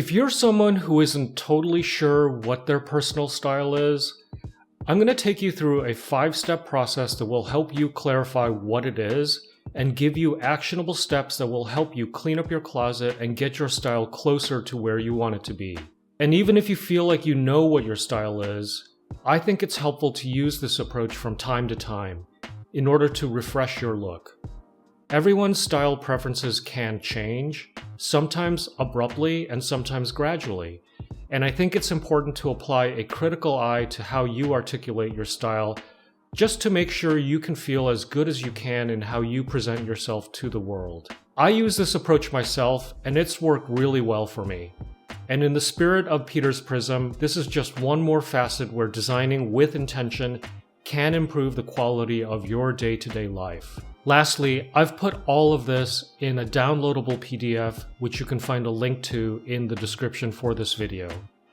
If you're someone who isn't totally sure what their personal style is, I'm going to take you through a 5-step process that will help you clarify what it is and give you actionable steps that will help you clean up your closet and get your style closer to where you want it to be. And even if you feel like you know what your style is, I think it's helpful to use this approach from time to time in order to refresh your look. Everyone's style preferences can change, sometimes abruptly and sometimes gradually, and I think it's important to apply a critical eye to how you articulate your style just to make sure you can feel as good as you can in how you present yourself to the world. I use this approach myself, and it's worked really well for me. And in the spirit of Peter's Prism, this is just one more facet where designing with intention can improve the quality of your day-to-day life. Lastly, I've put all of this in a downloadable PDF, which you can find a link to in the description for this video.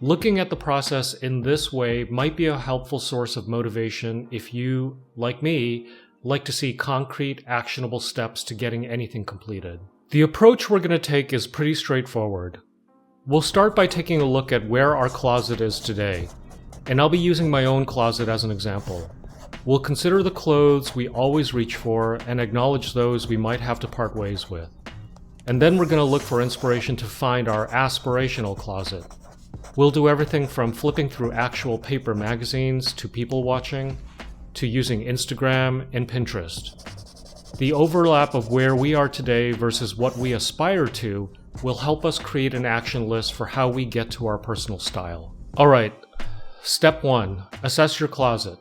Looking at the process in this way might be a helpful source of motivation if you, like me, like to see concrete, actionable steps to getting anything completed. The approach we're going to take is pretty straightforward. We'll start by taking a look at where our closet is today, and I'll be using my own closet as an example. We'll consider the clothes we always reach for and acknowledge those we might have to part ways with. And then we're going to look for inspiration to find our aspirational closet. We'll do everything from flipping through actual paper magazines to people watching, to using Instagram and Pinterest. The overlap of where we are today versus what we aspire to will help us create an action list for how we get to our personal style. Alright, step 1, assess your closet.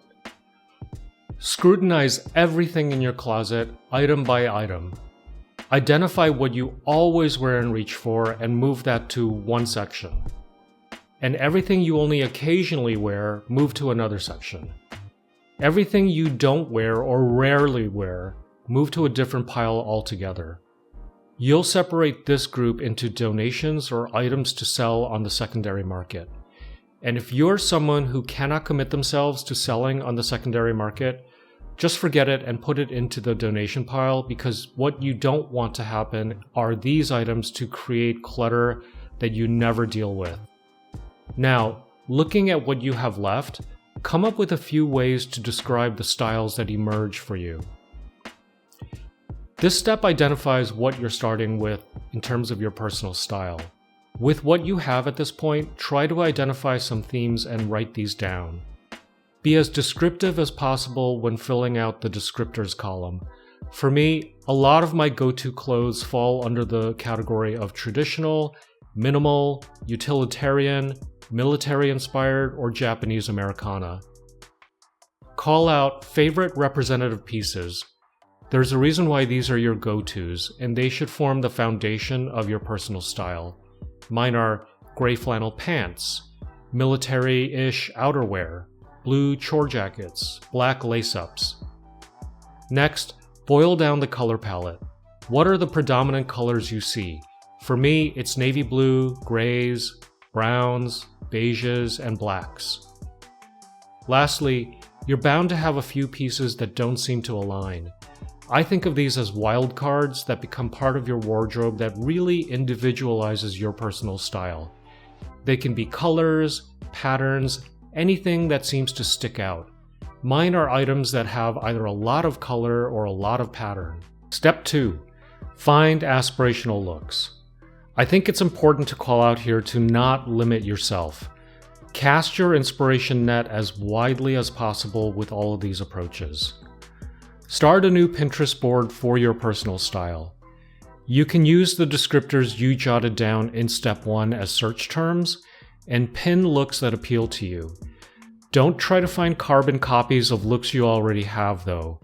Scrutinize everything in your closet, item by item. Identify what you always wear and reach for and move that to one section. And everything you only occasionally wear, move to another section. Everything you don't wear or rarely wear, move to a different pile altogether. You'll separate this group into donations or items to sell on the secondary market. And if you're someone who cannot commit themselves to selling on the secondary market, just forget it and put it into the donation pile, because what you don't want to happen are these items to create clutter that you never deal with. Now, looking at what you have left, come up with a few ways to describe the styles that emerge for you. This step identifies what you're starting with in terms of your personal style. With what you have at this point, try to identify some themes and write these down. Be as descriptive as possible when filling out the descriptors column. For me, a lot of my go-to clothes fall under the category of traditional, minimal, utilitarian, military-inspired, or Japanese Americana. Call out favorite representative pieces. There's a reason why these are your go-tos, and they should form the foundation of your personal style. Mine are gray flannel pants, military-ish outerwear, blue chore jackets, black lace-ups. Next, boil down the color palette. What are the predominant colors you see? For me, it's navy blue, grays, browns, beiges, and blacks. Lastly, you're bound to have a few pieces that don't seem to align. I think of these as wildcards that become part of your wardrobe that really individualizes your personal style. They can be colors, patterns, anything that seems to stick out. Mine are items that have either a lot of color or a lot of pattern. Step 2. Find aspirational looks. I think it's important to call out here to not limit yourself. Cast your inspiration net as widely as possible with all of these approaches. Start a new Pinterest board for your personal style. You can use the descriptors you jotted down in step 1 as search terms and pin looks that appeal to you. Don't try to find carbon copies of looks you already have, though.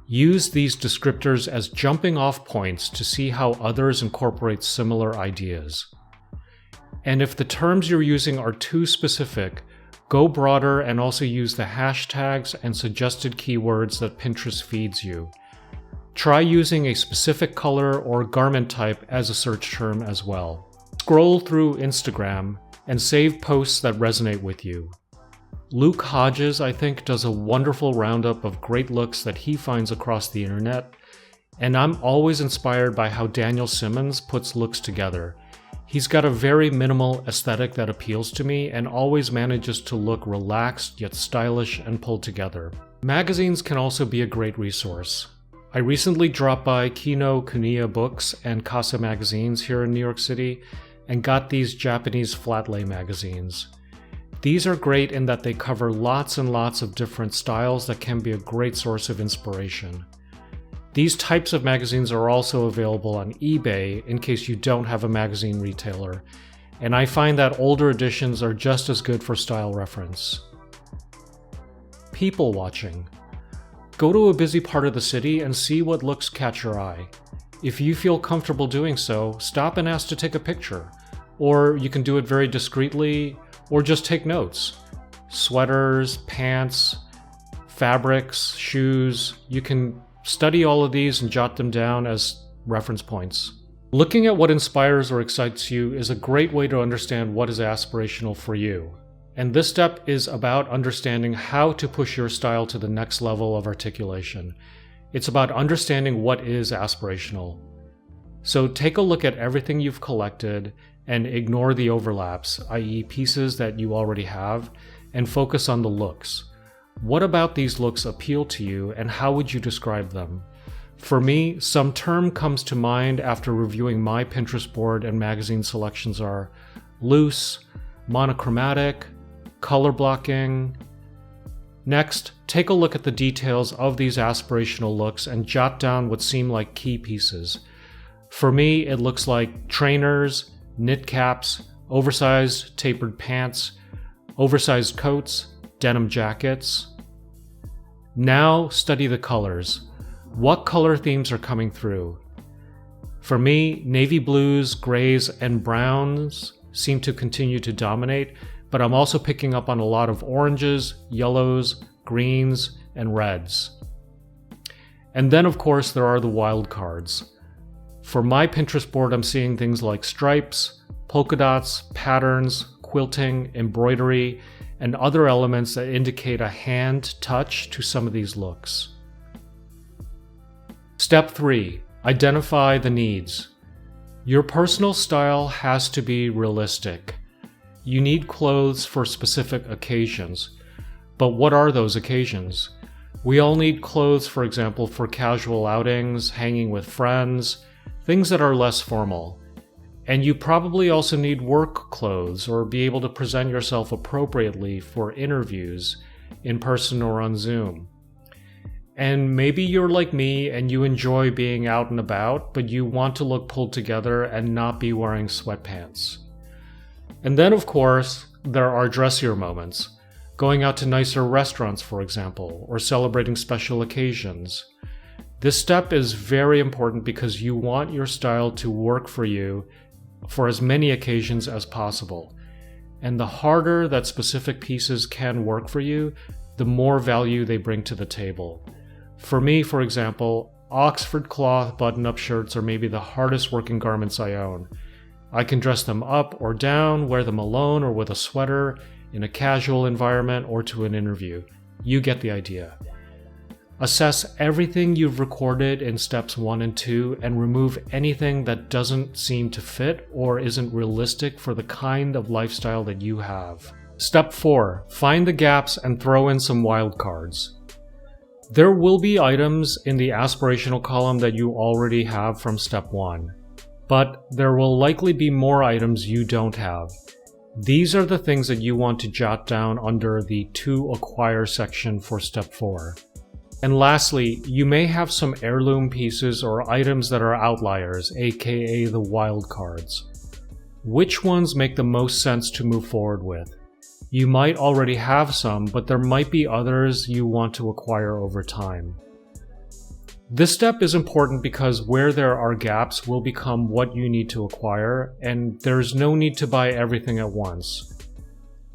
Use these descriptors as jumping off points to see how others incorporate similar ideas. And if the terms you're using are too specific, go broader and also use the hashtags and suggested keywords that Pinterest feeds you. Try using a specific color or garment type as a search term as well. Scroll through Instagram and save posts that resonate with you. Luke Hodges, I think, does a wonderful roundup of great looks that he finds across the internet, and I'm always inspired by how Daniel Simmons puts looks together. He's got a very minimal aesthetic that appeals to me and always manages to look relaxed yet stylish and pulled together. Magazines can also be a great resource. I recently dropped by Kino Kuniya Books and Casa Magazines here in New York City and got these Japanese flat lay magazines. These are great in that they cover lots and lots of different styles that can be a great source of inspiration. These types of magazines are also available on eBay in case you don't have a magazine retailer, and I find that older editions are just as good for style reference. People watching. Go to a busy part of the city and see what looks catch your eye. If you feel comfortable doing so, stop and ask to take a picture, or you can do it very discreetly, or just take notes. Sweaters, pants, fabrics, shoes, you can study all of these and jot them down as reference points. Looking at what inspires or excites you is a great way to understand what is aspirational for you. And this step is about understanding how to push your style to the next level of articulation. It's about understanding what is aspirational. So take a look at everything you've collected and ignore the overlaps, i.e. pieces that you already have, and focus on the looks. What about these looks appeal to you, and how would you describe them? For me, some term comes to mind after reviewing my Pinterest board and magazine selections are loose, monochromatic, color blocking. Next, take a look at the details of these aspirational looks and jot down what seem like key pieces. For me, it looks like trainers, knit caps, oversized tapered pants, oversized coats, denim jackets. Now study the colors. What color themes are coming through? For me, navy blues, grays, and browns seem to continue to dominate, but I'm also picking up on a lot of oranges, yellows, greens, and reds. And then of course there are the wild cards. For my Pinterest board, I'm seeing things like stripes, polka dots, patterns, quilting, embroidery, and other elements that indicate a hand touch to some of these looks. Step 3. Identify the needs. Your personal style has to be realistic. You need clothes for specific occasions. But what are those occasions? We all need clothes, for example, for casual outings, hanging with friends, things that are less formal. And you probably also need work clothes or be able to present yourself appropriately for interviews in person or on Zoom. And maybe you're like me and you enjoy being out and about, but you want to look pulled together and not be wearing sweatpants. And then, of course, there are dressier moments. Going out to nicer restaurants, for example, or celebrating special occasions. This step is very important because you want your style to work for you for as many occasions as possible. And the harder that specific pieces can work for you, the more value they bring to the table. For me, for example, Oxford cloth button-up shirts are maybe the hardest working garments I own. I can dress them up or down, wear them alone or with a sweater, in a casual environment or to an interview. You get the idea. Assess everything you've recorded in steps 1 and 2 and remove anything that doesn't seem to fit or isn't realistic for the kind of lifestyle that you have. Step 4. Find the gaps and throw in some wildcards. There will be items in the aspirational column that you already have from step 1, but there will likely be more items you don't have. These are the things that you want to jot down under the To Acquire section for step 4. And lastly, you may have some heirloom pieces or items that are outliers, aka the wildcards. Which ones make the most sense to move forward with? You might already have some, but there might be others you want to acquire over time. This step is important because where there are gaps will become what you need to acquire, and there's no need to buy everything at once.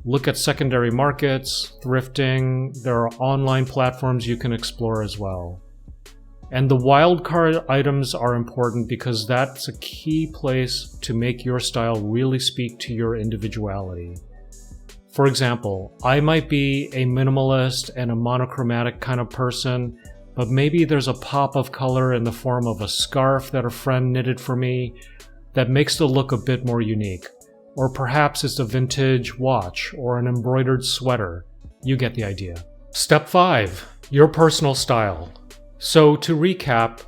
Look at secondary markets, thrifting, there are online platforms you can explore as well. And the wildcard items are important because that's a key place to make your style really speak to your individuality. For example, I might be a minimalist and a monochromatic kind of person, but maybe there's a pop of color in the form of a scarf that a friend knitted for me that makes the look a bit more unique. Or perhaps it's a vintage watch or an embroidered sweater. You get the idea. Step 5. Your personal style. So to recap,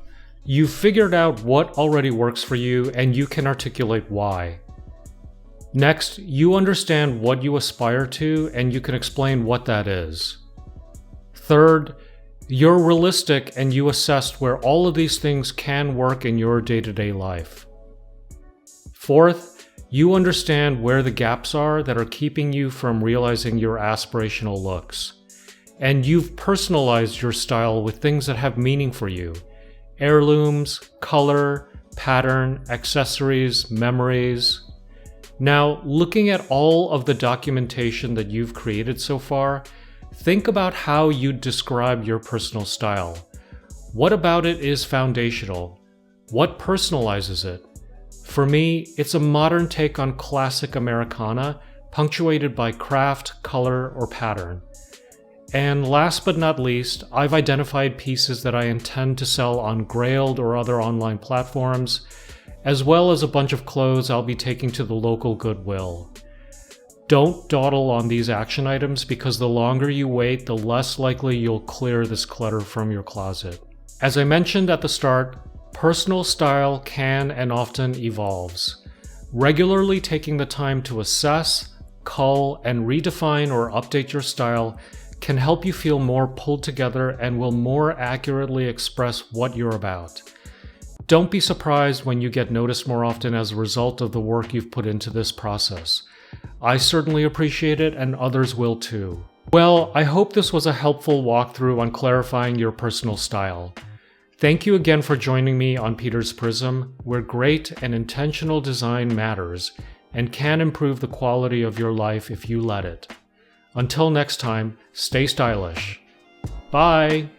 you've figured out what already works for you and you can articulate why. Next, you understand what you aspire to and you can explain what that is. Third, you're realistic and you assessed where all of these things can work in your day-to-day life. Fourth, you understand where the gaps are that are keeping you from realizing your aspirational looks. And you've personalized your style with things that have meaning for you. Heirlooms, color, pattern, accessories, memories. Now, looking at all of the documentation that you've created so far, think about how you'd describe your personal style. What about it is foundational? What personalizes it? For me, it's a modern take on classic Americana, punctuated by craft, color, or pattern. And last but not least, I've identified pieces that I intend to sell on Grailed or other online platforms, as well as a bunch of clothes I'll be taking to the local Goodwill. Don't dawdle on these action items because the longer you wait, the less likely you'll clear this clutter from your closet. As I mentioned at the start, personal style can and often evolves. Regularly taking the time to assess, cull, and redefine or update your style can help you feel more pulled together and will more accurately express what you're about. Don't be surprised when you get noticed more often as a result of the work you've put into this process. I certainly appreciate it and others will too. Well, I hope this was a helpful walkthrough on clarifying your personal style. Thank you again for joining me on Peter's Prism, where great and intentional design matters and can improve the quality of your life if you let it. Until next time, stay stylish. Bye!